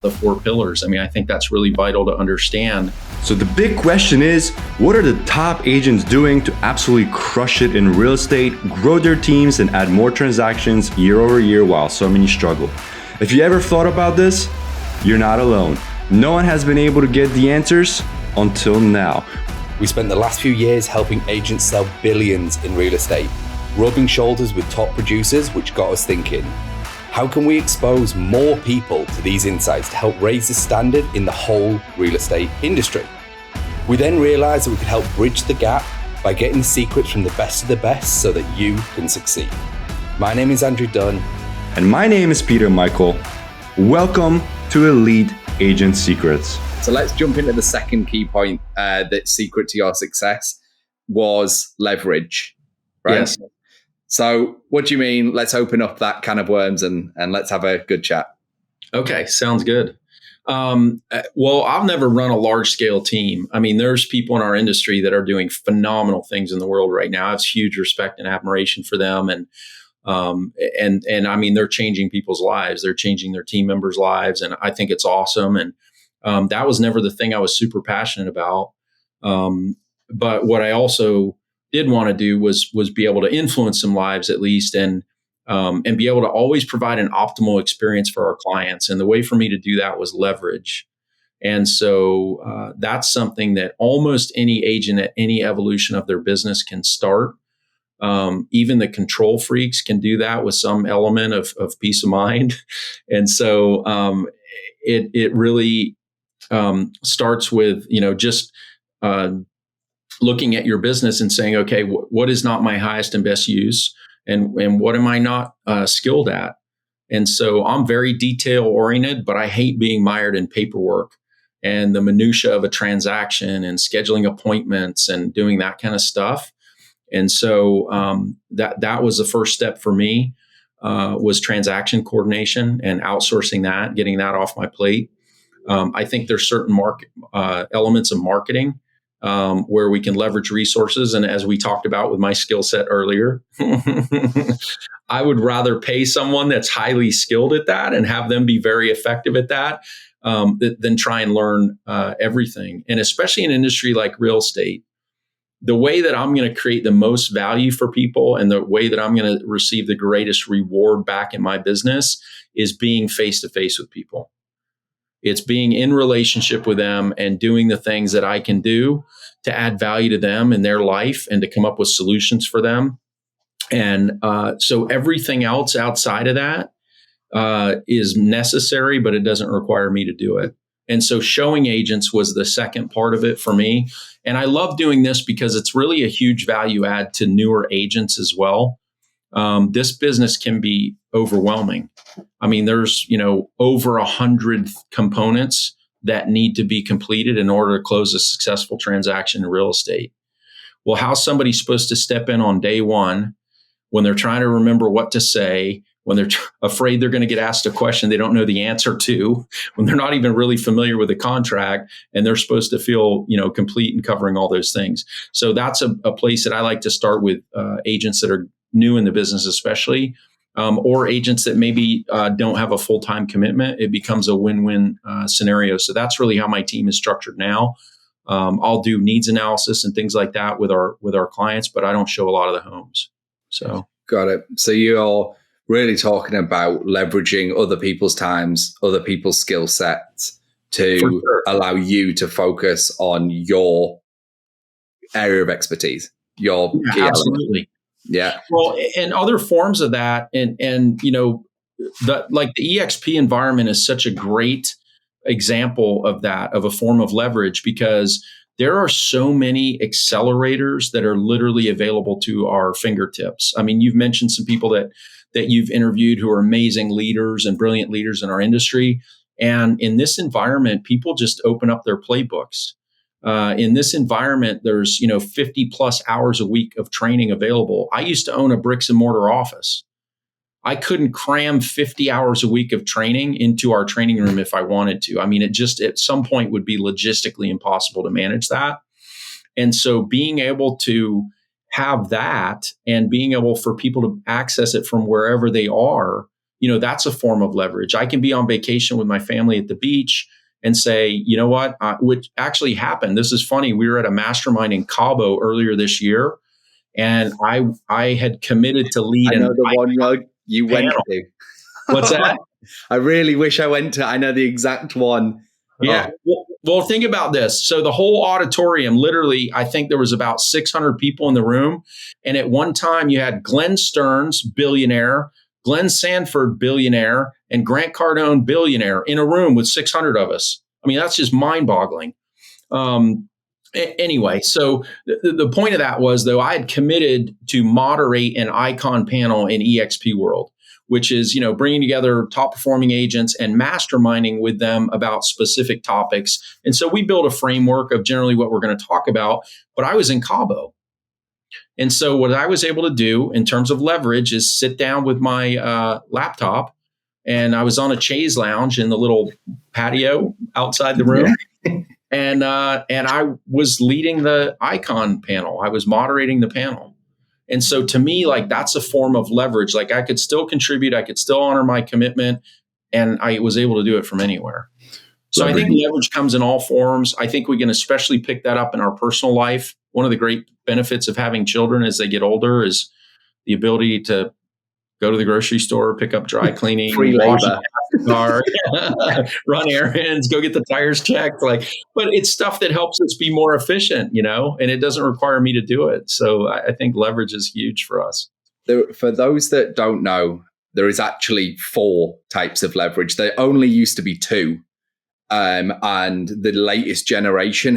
the four pillars. I mean, I think that's really vital to understand. So the big question is, what are the top agents doing to absolutely crush it in real estate, grow their teams, and add more transactions year over year while so many struggle? If you ever thought about this, you're not alone. No one has been able to get the answers until now. We spent the last few years helping agents sell billions in real estate, rubbing shoulders with top producers, which got us thinking, how can we expose more people to these insights to help raise the standard in the whole real estate industry? We then realized that we could help bridge the gap by getting the secrets from the best of the best so that you can succeed. My name is Andrew Dunn. And my name is Peter Michael. Welcome to Elite Agent Secrets. So let's jump into the second key point that secret to your success was leverage, right? Yes. So what do you mean? Let's open up that can of worms and let's have a good chat. Okay, sounds good. Well, I've never run a large scale team. I mean, there's people in our industry that are doing phenomenal things in the world right now. I have huge respect and admiration for them. And I mean, they're changing people's lives. They're changing their team members' lives. And I think it's awesome. And that was never the thing I was super passionate about. But what I also did want to do was be able to influence some lives at least, and be able to always provide an optimal experience for our clients. And the way for me to do that was leverage. And so that's something that almost any agent at any evolution of their business can start. Even the control freaks can do that with some element of peace of mind. And so it really starts with, just looking at your business and saying, okay, what is not my highest and best use? And what am I not skilled at? And so I'm very detail oriented, but I hate being mired in paperwork and the minutia of a transaction and scheduling appointments and doing that kind of stuff. And so that was the first step for me, was transaction coordination and outsourcing that, getting that off my plate. I think there's certain elements of marketing where we can leverage resources. And as we talked about with my skill set earlier, I would rather pay someone that's highly skilled at that and have them be very effective at that than try and learn everything. And especially in an industry like real estate, the way that I'm going to create the most value for people and the way that I'm going to receive the greatest reward back in my business is being face to face with people. It's being in relationship with them and doing the things that I can do to add value to them in their life and to come up with solutions for them. And so everything else outside of that is necessary, but it doesn't require me to do it. And so showing agents was the second part of it for me. And I love doing this because it's really a huge value add to newer agents as well. This business can be overwhelming. I mean, there's, over 100 components that need to be completed in order to close a successful transaction in real estate. Well, how's somebody supposed to step in on day one when they're trying to remember what to say, when they're afraid they're going to get asked a question they don't know the answer to, when they're not even really familiar with the contract, and they're supposed to feel, complete and covering all those things. So that's a place that I like to start with agents that are new in the business, especially, or agents that maybe don't have a full-time commitment. It becomes a win-win scenario. So that's really how my team is structured now. I'll do needs analysis and things like that with our clients, but I don't show a lot of the homes. So got it. So you're really talking about leveraging other people's times, other people's skill sets to allow you to focus on your area of expertise, your key absolutely. Element. Yeah. Well, and other forms of that, and the EXP environment is such a great example of that, of a form of leverage, because there are so many accelerators that are literally available to our fingertips. I mean, you've mentioned some people that you've interviewed who are amazing leaders and brilliant leaders in our industry. And in this environment, people just open up their playbooks. In this environment, there's 50 plus hours a week of training available. I used to own a bricks and mortar office. I couldn't cram 50 hours a week of training into our training room if I wanted to. I mean, it just at some point would be logistically impossible to manage that. And so being able to have that and being able for people to access it from wherever they are that's a form of leverage. I can be on vacation with my family at the beach and say, you know what, which actually happened. This is funny. We were at a mastermind in Cabo earlier this year, and I had committed to lead. I know the one you went panel. to. What's that? I really wish I went to. I know the exact one. Yeah. Well, think about this. So the whole auditorium, literally, I think there was about 600 people in the room. And at one time you had Glenn Stearns, billionaire, Glenn Sanford, billionaire, and Grant Cardone, billionaire, in a room with 600 of us. I mean, that's just mind boggling. Anyway, so the point of that was, though, I had committed to moderate an icon panel in EXP World, which is, bringing together top performing agents and masterminding with them about specific topics. And so we built a framework of generally what we're going to talk about, but I was in Cabo. And so what I was able to do in terms of leverage is sit down with my laptop, and I was on a chaise lounge in the little patio outside the room. Yeah. And I was leading the icon panel. I was moderating the panel. And so to me, like, that's a form of leverage. Like, I could still contribute, I could still honor my commitment, and I was able to do it from anywhere. So I think leverage comes in all forms. I think we can especially pick that up in our personal life. One of the great benefits of having children as they get older is the ability to go to the grocery store, pick up dry cleaning, free labor, car, run errands, go get the tires checked. But it's stuff that helps us be more efficient, and it doesn't require me to do it. So I think leverage is huge for us. For those that don't know, there is actually 4 types of leverage. There only used to be 2. And the latest generation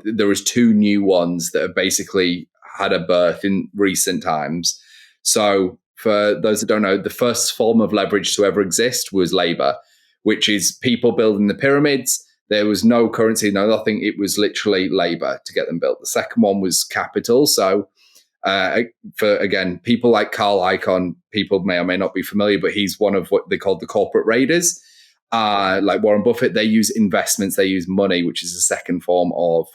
there was 2 new ones that have basically had a birth in recent times. So for those that don't know, the first form of leverage to ever exist was labor, which is people building the pyramids. There was no currency, no nothing. It was literally labor to get them built. The second one was capital. So for, again, people like Carl Icahn, people may or may not be familiar, but he's one of what they call the corporate raiders. Like Warren Buffett, they use investments, they use money, which is a second form of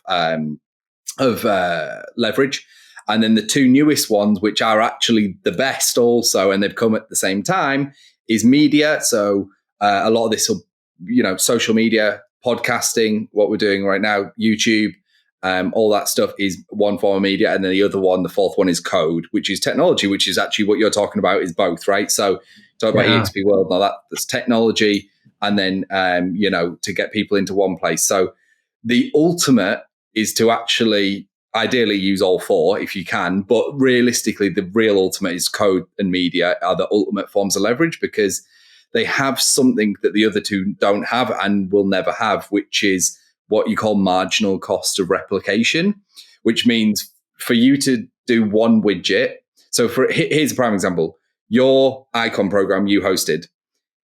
leverage. And then the 2 newest ones, which are actually the best also, and they've come at the same time, is media. So a lot of this will, social media, podcasting, what we're doing right now, YouTube, all that stuff is one form of media. And then the other one, the 4th one, is code, which is technology, which is actually what you're talking about, is both, right? So talk about EXP World, now that's technology. And then, to get people into one place. So the ultimate is to actually ideally use all 4 if you can. But realistically, the real ultimate is code and media are the ultimate forms of leverage, because they have something that the other 2 don't have and will never have, which is what you call marginal cost of replication, which means for you to do one widget. So here's a prime example. Your icon program you hosted.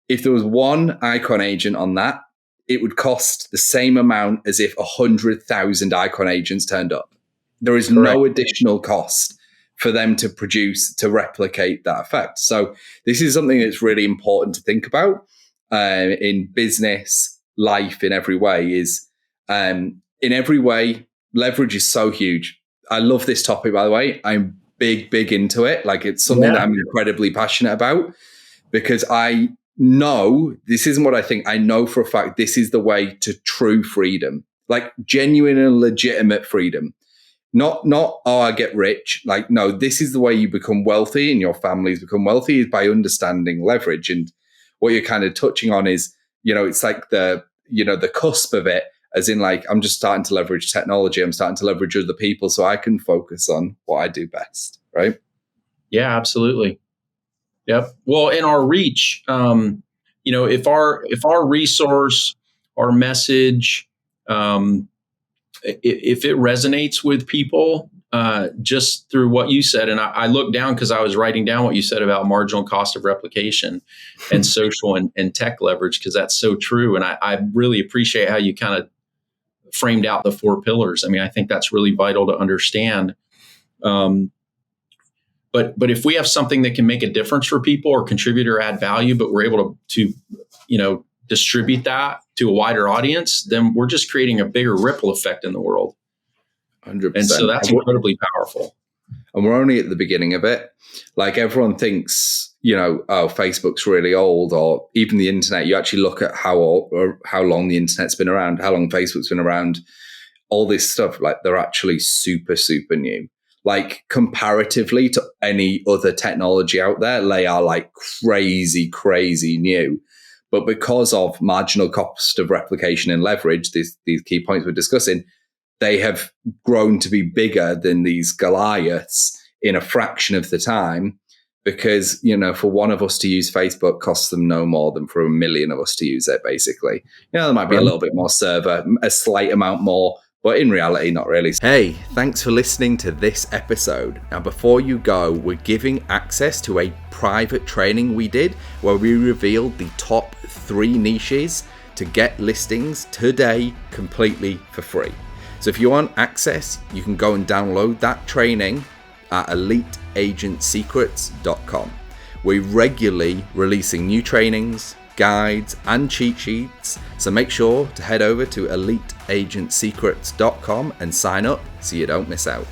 If there was one icon agent on that, it would cost the same amount as if 100,000 icon agents turned up. There is Correct. No additional cost for them to replicate that effect. So this is something that's really important to think about in business, life, in every way. In every way, leverage is so huge. I love this topic, by the way. I'm big into it. Like, it's something that I'm incredibly passionate about, because I know this isn't what I think. I know for a fact this is the way to true freedom, like genuine and legitimate freedom. Not, I get rich. Like, no, this is the way you become wealthy and your families become wealthy, is by understanding leverage. And what you're kind of touching on is, it's like the cusp of it, as in, like, I'm just starting to leverage technology. I'm starting to leverage other people so I can focus on what I do best. Right. Yeah, absolutely. Yep. Well, in our reach, if our resource, our message, if it resonates with people, just through what you said, and I looked down because I was writing down what you said about marginal cost of replication and social and tech leverage, because that's so true. And I really appreciate how you kind of framed out the 4 pillars. I mean, I think that's really vital to understand. But if we have something that can make a difference for people or contribute or add value, but we're able to distribute that to a wider audience, then we're just creating a bigger ripple effect in the world. 100%. And so that's incredibly powerful. And we're only at the beginning of it. Like, everyone thinks, Facebook's really old, or even the internet. You actually look at how old or how long the internet's been around, how long Facebook's been around, all this stuff, like they're actually super, super new. Like comparatively to any other technology out there, they are like crazy, crazy new. But because of marginal cost of replication and leverage, these key points we're discussing, they have grown to be bigger than these Goliaths in a fraction of the time. Because, for one of us to use Facebook costs them no more than for 1 million of us to use it, basically. There might be a little bit more server, a slight amount more, but in reality, not really. Hey, thanks for listening to this episode. Now, before you go, we're giving access to a private training we did where we revealed the top 3 niches to get listings today completely for free. So if you want access, you can go and download that training at eliteagentsecrets.com. We're regularly releasing new trainings, guides, and cheat sheets, so make sure to head over to eliteagentsecrets.com and sign up so you don't miss out.